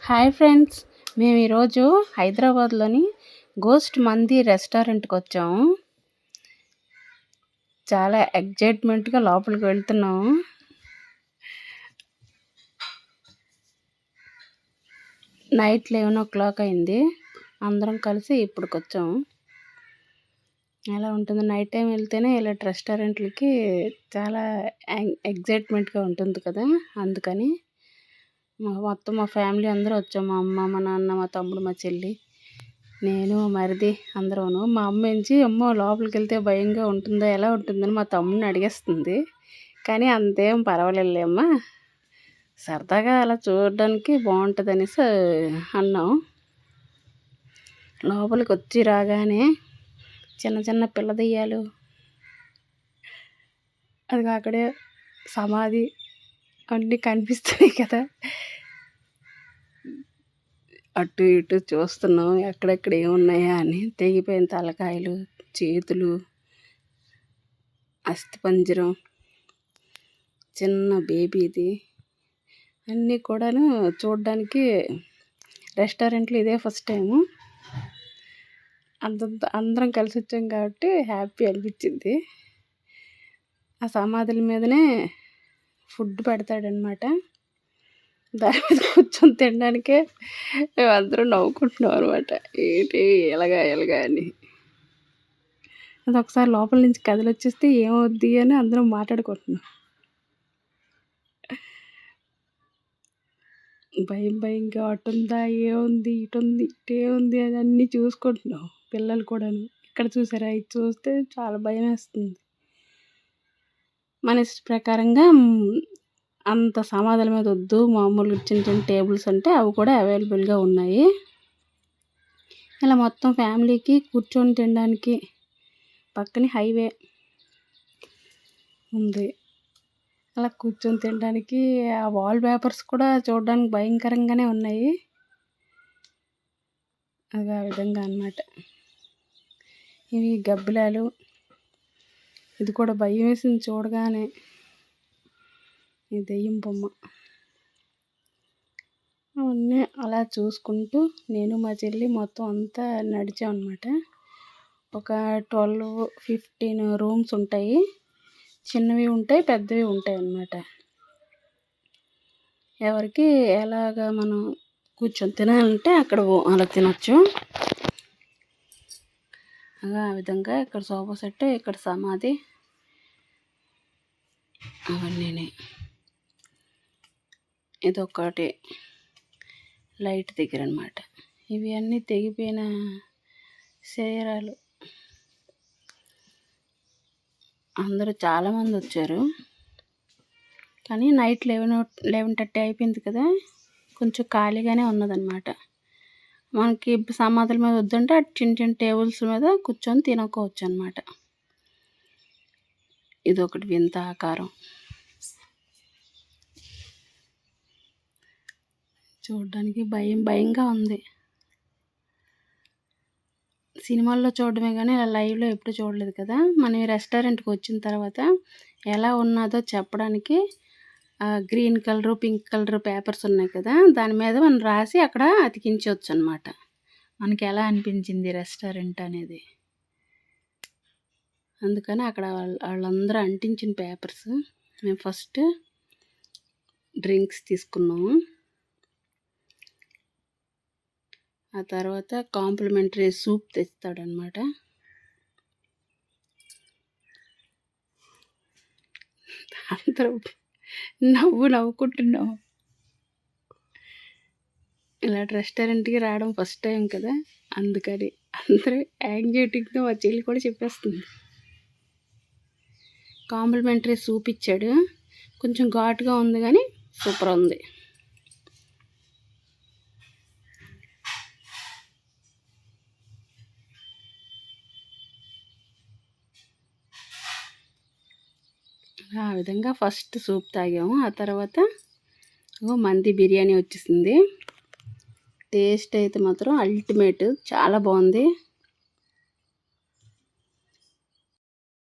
Hi friends, మేము ఈరోజు హైదరాబాద్లోని గోస్ట్ మంది రెస్టారెంట్కి వచ్చాము. చాలా ఎగ్జైట్మెంట్గా లోపలికి వెళ్తున్నాము. నైట్ 11 అయింది. అందరం కలిసి ఇప్పుడుకి వచ్చాము. ఎలా ఉంటుంది నైట్ టైం వెళ్తేనే ఇలాంటి రెస్టారెంట్లకి చాలా ఎగ్జైట్మెంట్గా ఉంటుంది కదా, అందుకని మొత్తం మా ఫ్యామిలీ అందరూ వచ్చాము. మా అమ్మ, మా నాన్న, మా తమ్ముడు, మా చెల్లి, నేను, మరిది అందరూను. మా అమ్మ ఏంచి అమ్మో లోపలికి వెళ్తే భయంగా ఉంటుందా, ఎలా ఉంటుందని మా తమ్ముడిని అడిగేస్తుంది. కానీ అంతేం పర్వాలేదులే అమ్మ, సరదాగా అలా చూడడానికి బాగుంటుంది అనేసి అన్నాం. లోపలికి వచ్చి రాగానే చిన్న చిన్న పిల్ల దెయ్యాలు, అది అక్కడే సమాధి అన్నీ కనిపిస్తున్నాయి కదా. అటు ఇటు చూస్తున్నాం ఎక్కడెక్కడ ఏమున్నాయా అని. తెగిపోయిన తలకాయలు, చేతులు, అస్థిపంజరం, చిన్న బేబీది అన్నీ కూడాను చూడడానికి రెస్టారెంట్లో ఇదే ఫస్ట్ టైము. అందరం కలిసి వచ్చాం కాబట్టి హ్యాపీ అనిపించింది. ఆ సమాధుల మీదనే ఫుడ్ పెడతాడనమాట. దాని మీద కూర్చొని తినడానికే మేమందరం నవ్వుకుంటున్నాం అనమాట. ఏంటి ఎలాగా అని. అది ఒకసారి లోపల నుంచి కథలు వచ్చేస్తే ఏమవుద్ది అని అందరం మాట్లాడుకుంటున్నాం. భయంగా అటుందా, ఏముంది, ఇటుంది, ఇటేముంది అని అన్నీ చూసుకుంటున్నాం. పిల్లలు కూడాను ఇక్కడ చూసారా, ఇది చూస్తే చాలా భయం వేస్తుంది. మన ఇష్ట ప్రకారంగా అంత సమాధుల మీద వద్దు, మామూలు చిన్న చిన్న టేబుల్స్ అంటే అవి కూడా అవైలబుల్గా ఉన్నాయి. ఇలా మొత్తం ఫ్యామిలీకి కూర్చొని తినడానికి పక్కనే హైవే ఉంది. అలా కూర్చొని తినడానికి ఆ వాల్ పేపర్స్ కూడా చూడడానికి భయంకరంగానే ఉన్నాయి. అది ఆ విధంగా అన్నమాట. ఇవి గబ్బిలాలు, ఇది కూడా భయం వేసింది చూడగానే. ఈ దెయ్యం బొమ్మ అవన్నీ అలా చూసుకుంటూ నేను మా చెల్లి మొత్తం అంతా నడిచామన్నమాట. ఒక 12-15 రూమ్స్ ఉంటాయి. చిన్నవి ఉంటాయి, పెద్దవి ఉంటాయి అన్నమాట. ఎవరికి ఎలాగా మనం కూర్చొని తినాలంటే అక్కడ అలా తినొచ్చు. అలా ఆ విధంగా ఇక్కడ సోఫా సెట్, ఇక్కడ సమాధి, అవన్నీ. ఇదొకటి లైట్ దగ్గర అన్నమాట. ఇవి అన్నీ తెగిపోయిన శరీరాలు. అందరూ చాలామంది వచ్చారు. కానీ నైట్ 11:30 అయిపోయింది కదా, కొంచెం ఖాళీగానే ఉన్నదన్నమాట. మనకి సమాధుల మీద వద్దంటే చిన్న చిన్న టేబుల్స్ మీద కూర్చొని తినుకోవచ్చు అన్నమాట. ఇదొకటి వింత ఆకారం. చూడడానికి భయంగా ఉంది. సినిమాల్లో చూడడమే కానీ ఇలా లైవ్లో ఎప్పుడు చూడలేదు కదా. మనం ఈ రెస్టారెంట్కి వచ్చిన తర్వాత ఎలా ఉన్నదో చెప్పడానికి green colour, pink colour papers ఉన్నాయి కదా, దాని మీద మనం రాసి అక్కడ అతికించవచ్చు అన్నమాట. మనకి ఎలా అనిపించింది రెస్టారెంట్ అనేది. అందుకని అక్కడ వాళ్ళందరూ అంటించిన పేపర్స్. మేము ఫస్ట్ డ్రింక్స్ తీసుకున్నాము. ఆ తర్వాత కాంప్లిమెంటరీ సూప్ తెస్తాడనమాట. అందరూ నవ్వుకుంటున్నాం. ఇలాంటి రెస్టారెంట్కి రావడం ఫస్ట్ టైం కదా, అందుకని అందరూ యాంగ్జైటీతో మా చెల్లి కూడా చెప్పేస్తుంది. కాంప్లిమెంటరీ సూప్ ఇచ్చాడు. కొంచెం ఘాటుగా ఉంది కానీ సూపర్ ఉంది. ఆ విధంగా ఫస్ట్ సూప్ తాగాము. ఆ తర్వాత మంది బిర్యానీ వచ్చేసింది. టేస్ట్ అయితే మాత్రం అల్టిమేట్, చాలా బాగుంది.